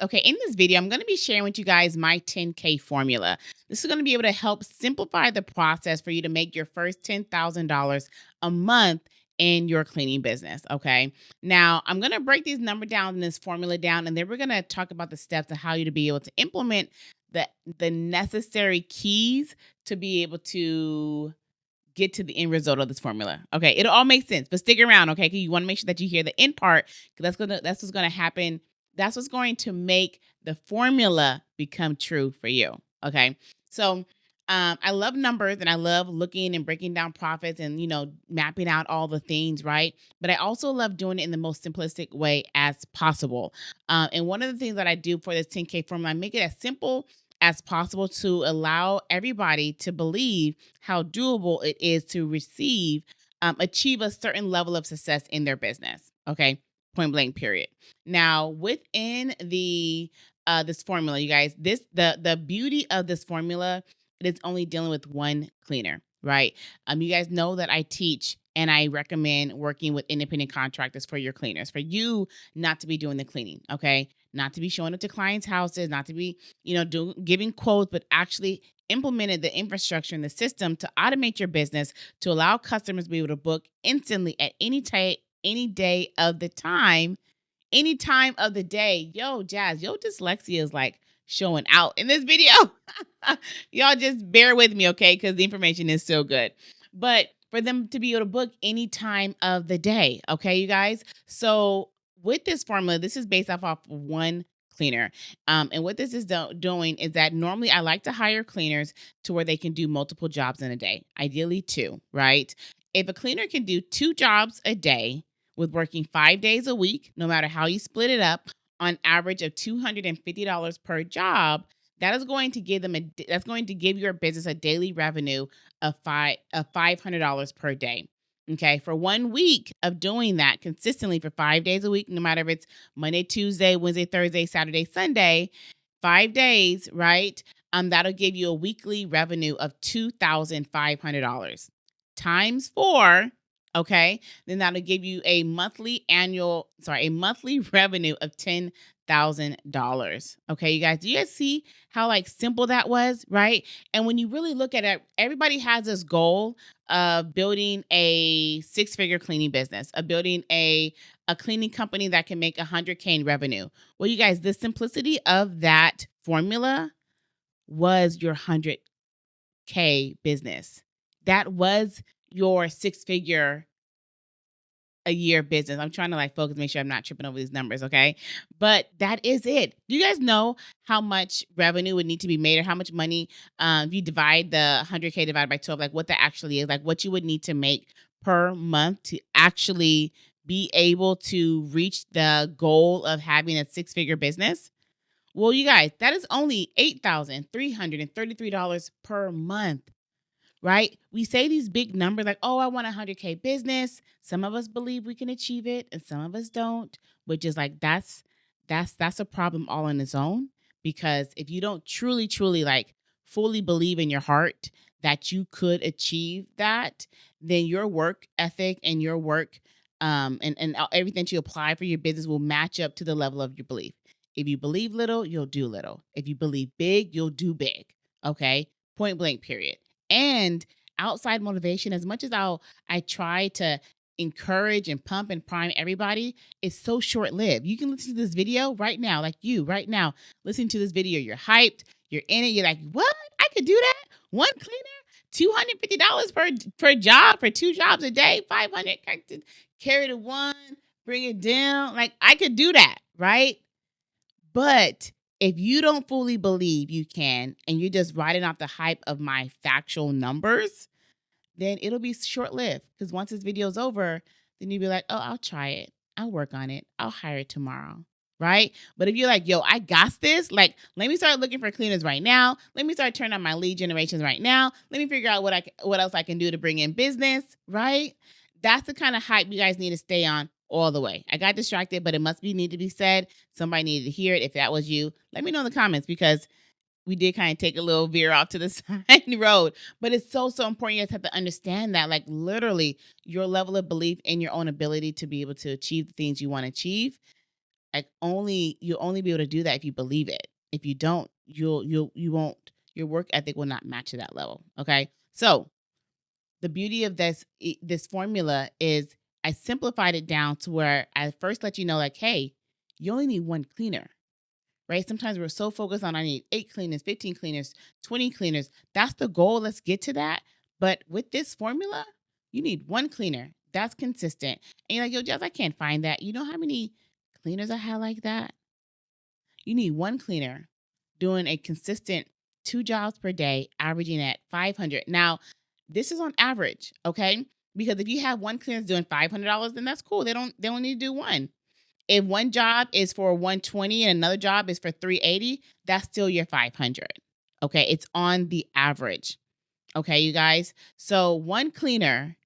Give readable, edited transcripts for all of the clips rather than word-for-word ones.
Okay, in this video, I'm going to be sharing with you guys my 10K formula. This is going to be able to help simplify the process for you to make your first $10,000 a month in your cleaning business. Okay, now I'm going to break these number down and this formula down, and then we're going to talk about the steps of how you to be able to implement the the necessary keys to be able to get to the end result of this formula. Okay, it'll all make sense, but stick around, okay? 'Cause you want to make sure that you hear the end part, because that's what's gonna happen. That's what's going to make the formula become true for you. Okay, so I love numbers and I love looking and breaking down profits and mapping out all the things, right? But I also love doing it in the most simplistic way as possible. And one of the things that I do for this 10K formula, I make it as simple as possible to allow everybody to believe how doable it is to achieve a certain level of success in their business. Okay, point blank, period. Now, within the this formula, you guys, the beauty of this formula, it is only dealing with one cleaner, right? You guys know that I teach and I recommend working with independent contractors for your cleaners, for you not to be doing the cleaning, okay? Not to be showing up to clients' houses, not to be giving quotes, but actually implemented the infrastructure and the system to automate your business to allow customers to be able to book instantly at any day of the time, any time of the day. Yo, Jazz, your dyslexia is like showing out in this video. Y'all just bear with me, okay? Because the information is so good. But for them to be able to book any time of the day, okay, you guys? So with this formula, this is based off of one cleaner. And what this is doing is that normally I like to hire cleaners to where they can do multiple jobs in a day, ideally two, right? If a cleaner can do two jobs a day with working 5 days a week, no matter how you split it up, on average of $250 per job, that's going to give your business a daily revenue of $500 per day. Okay, for 1 week of doing that consistently for 5 days a week, no matter if it's Monday, Tuesday, Wednesday, Thursday, Saturday, Sunday, 5 days, right? That'll give you a weekly revenue of $2,500 times four. Okay, then that'll give you a monthly revenue of $10,000. Okay, you guys, do you guys see how like simple that was, right? And when you really look at it, everybody has this goal of building a six-figure cleaning business, of building a cleaning company that can make 100K in revenue. Well, you guys, the simplicity of that formula was your 100K business. That was your six-figure a year business. I'm trying to like focus, make sure I'm not tripping over these numbers, okay? But that is it. Do you guys know how much revenue would need to be made, or how much money, if you divide the 100K divided by 12, like what that actually is, like what you would need to make per month to actually be able to reach the goal of having a six-figure business? Well, you guys, that is only $8,333 per month, right? We say these big numbers like, oh, I want a 100K business. Some of us believe we can achieve it and some of us don't, which is like, that's a problem all on its own. Because if you don't truly like fully believe in your heart that you could achieve that, then your work ethic and your work and everything you apply for your business will match up to the level of your belief. If you believe little, you'll do little. If you believe big, you'll do big. Okay, point blank, period. And outside motivation, as much as I try to encourage and pump and prime everybody, it's so short-lived. You can listen to this video right now, like you right now, listen to this video. You're hyped, you're in it, you're like, what? I could do that? One cleaner, $250 per job for two jobs a day, 500 carry the one, bring it down. Like I could do that, right? But if you don't fully believe you can, and you're just riding off the hype of my factual numbers, then it'll be short lived. Because once this video's over, then you'll be like, oh, I'll try it. I'll work on it. I'll hire it tomorrow. Right. But if you're like, yo, I got this, like, let me start looking for cleaners right now. Let me start turning on my lead generations right now. Let me figure out what else I can do to bring in business. Right. That's the kind of hype you guys need to stay on all the way. I got distracted, but it must need to be said. Somebody needed to hear it. If that was you, let me know in the comments, because we did kind of take a little veer off to the side road. But it's so important. You guys have to understand that, like, literally your level of belief in your own ability to be able to achieve the things you want to achieve Like you'll only be able to do that if you believe it. If you don't, you won't. Your work ethic will not match to that level. Okay, so the beauty of this formula is I simplified it down to where I first let you know, like, hey, you only need one cleaner, right? Sometimes we're so focused on I need 8 cleaners, 15 cleaners, 20 cleaners. That's the goal. Let's get to that. But with this formula, you need one cleaner. That's consistent. And you're like, yo, Jess, I can't find that. You know how many cleaners I had like that? You need one cleaner doing a consistent 2 jobs per day, averaging at 500. Now, this is on average, okay? Because if you have one cleaner doing $500, then that's cool. They don't need to do one. If one job is for 120 and another job is for 380, that's still your 500. Okay, it's on the average. Okay, you guys. So one cleaner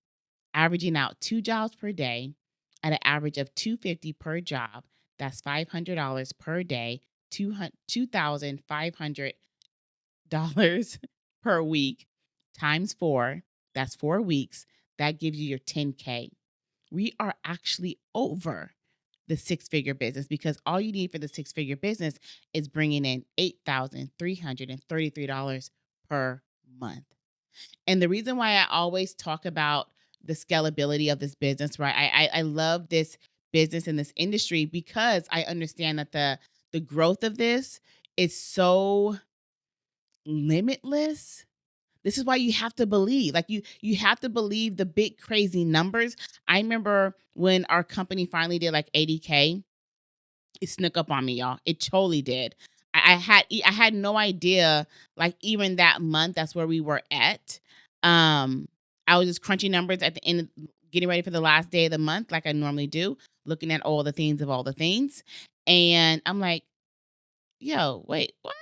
averaging out 2 jobs per day at an average of 250 per job. That's $500 per day, $2,500 per week times 4. That's 4 weeks. That gives you your 10K. We are actually over the 6-figure business because all you need for the 6-figure business is bringing in $8,333 per month. And the reason why I always talk about the scalability of this business, right? I love this business in this industry because I understand that the growth of this is so limitless. This is why you have to believe. Like you have to believe the big crazy numbers. I remember when our company finally did like 80K, it snuck up on me, y'all. It totally did. I had no idea, like even that month, that's where we were at. I was just crunching numbers at the end, getting ready for the last day of the month, like I normally do, looking at all the things of all the things, and I'm like, "Yo, wait, what?"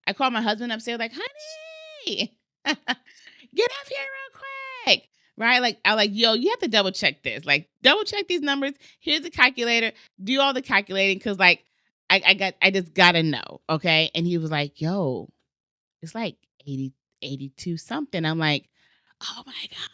I called my husband upstairs, like, "Honey, get up here real quick." Right? Like I like, yo, you have to double check this. Like, double check these numbers. Here's the calculator. Do all the calculating because like I just gotta know. Okay. And he was like, yo, it's like 82 something. I'm like, oh my gosh.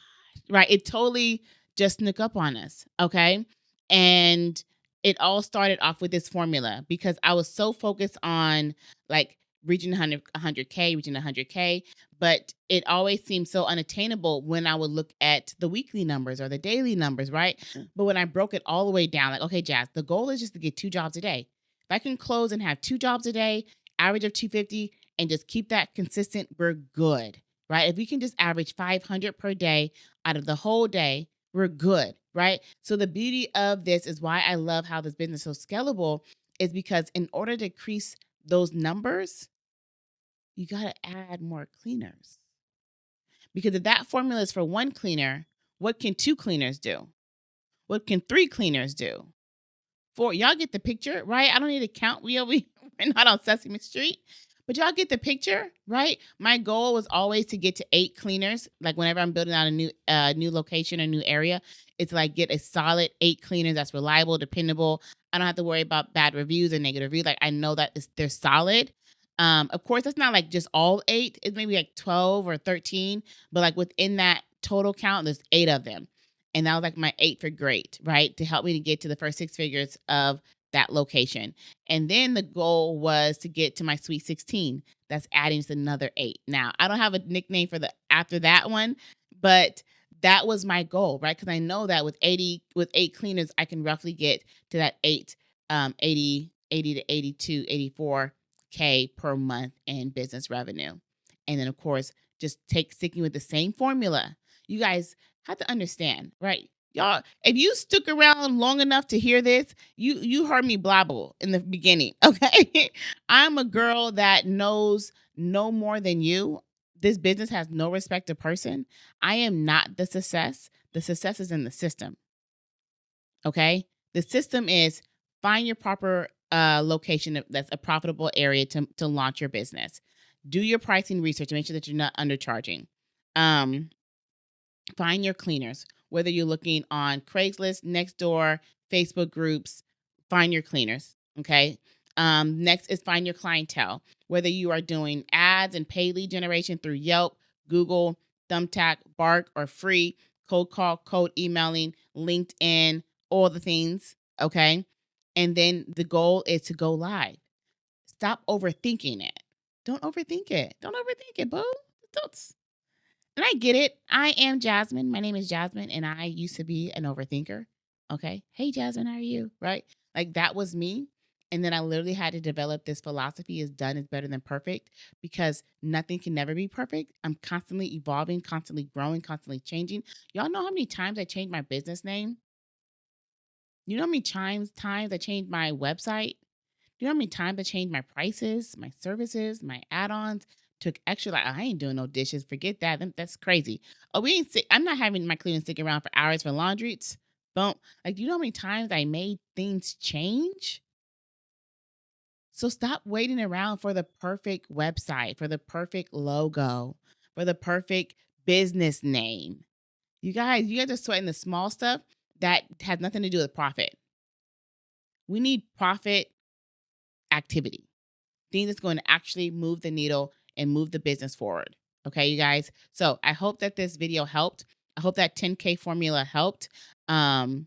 Right. It totally just snuck up on us. Okay. And it all started off with this formula because I was so focused on like reaching 100K, reaching 100K, but it always seemed so unattainable when I would look at the weekly numbers or the daily numbers, right? But when I broke it all the way down, like, okay, Jazz, the goal is just to get 2 jobs a day. If I can close and have 2 jobs a day, average of 250, and just keep that consistent, we're good, right? If we can just average 500 per day out of the whole day, we're good, right? So the beauty of this is why I love how this business is so scalable is because in order to increase those numbers, you got to add more cleaners. Because if that formula is for one cleaner, what can 2 cleaners do? What can 3 cleaners do? 4, y'all get the picture, right? I don't need to count. We're not on Sesame Street. But y'all get the picture, right? My goal was always to get to 8 cleaners. Like whenever I'm building out a new location or new area, it's like get a solid 8 cleaners that's reliable, dependable. I don't have to worry about bad reviews or negative reviews. Like I know that they're solid. Of course, it's not like just all 8. It's maybe like 12 or 13, but like within that total count, there's 8 of them. And that was like my 8 for great, right? To help me to get to the first 6 figures of that location. And then the goal was to get to my Sweet 16. That's adding just another 8. Now, I don't have a nickname for the after that one, but that was my goal, right? Because I know that with 8 cleaners, I can roughly get to that 80 to 82, 84K per month in business revenue. And then of course, just sticking with the same formula. You guys have to understand, right? Y'all, if you stuck around long enough to hear this, you heard me blabble in the beginning, okay? I'm a girl that knows no more than you. This business has no respect to person. I am not the success. The success is in the system, okay? The system is find your proper location that's a profitable area to launch your business. Do your pricing research to make sure that you're not undercharging. Find your cleaners, whether you're looking on Craigslist, Nextdoor, Facebook groups, find your cleaners. Okay. Next is find your clientele, whether you are doing ads and paid lead generation through Yelp, Google, Thumbtack, Bark, or free, cold call, cold emailing, LinkedIn, all the things. Okay. And then the goal is to go live. Stop overthinking it. Don't overthink it. Don't overthink it, boo. Don't. And I get it. I am Jasmine. My name is Jasmine, and I used to be an overthinker. Okay. Hey, Jasmine, how are you? Right? Like that was me. And then I literally had to develop this philosophy is done is better than perfect because nothing can never be perfect. I'm constantly evolving, constantly growing, constantly changing. Y'all know how many times I changed my business name? You know how many times I changed my website? You know how many times I changed my prices, my services, my add-ons, took extra like I ain't doing no dishes. Forget that. That's crazy. Oh, we ain't I'm not having my cleaning stick around for hours for laundry. Don't like you know how many times I made things change? So stop waiting around for the perfect website, for the perfect logo, for the perfect business name. You guys are sweating the small stuff that has nothing to do with profit. We need profit activity. Thing that's going to actually move the needle and move the business forward. Okay, you guys. So I hope that this video helped. I hope that 10K formula helped. Um,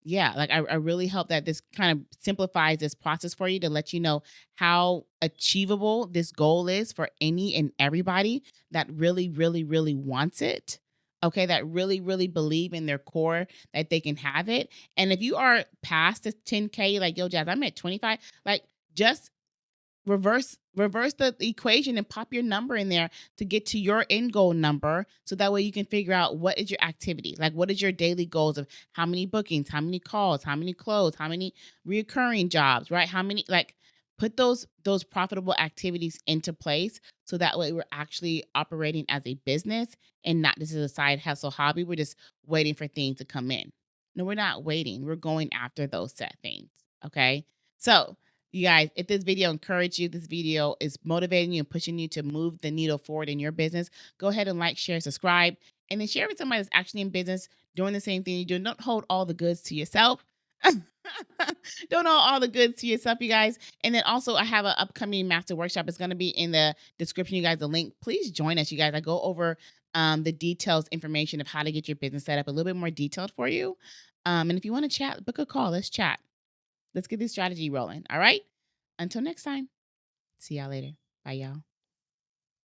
yeah, like I really hope that this kind of simplifies this process for you to let you know how achievable this goal is for any and everybody that really, really, really wants it. Okay, that really, really believe in their core that they can have it. And if you are past the 10K, like, yo, Jazz, I'm at 25, like, just reverse the equation and pop your number in there to get to your end goal number so that way you can figure out what is your activity, like what is your daily goals of how many bookings, how many calls, how many close, how many reoccurring jobs, right? How many, like, put those profitable activities into place so that way we're actually operating as a business and not just as a side hustle hobby. We're just waiting for things to come in. No, we're not waiting, we're going after those set things. Okay, so you guys, if this video encouraged you, this video is motivating you and pushing you to move the needle forward in your business, go ahead and like, share, subscribe, and then share with somebody that's actually in business doing the same thing you're doing. Don't hold all the goods to yourself. Don't hold all the goods to yourself, you guys. And then also, I have an upcoming master workshop. It's going to be in the description, you guys, the link. Please join us, you guys. I go over the details, information of how to get your business set up a little bit more detailed for you. And if you want to chat, book a call. Let's chat. Let's get this strategy rolling. All right. Until next time. See y'all later. Bye, y'all.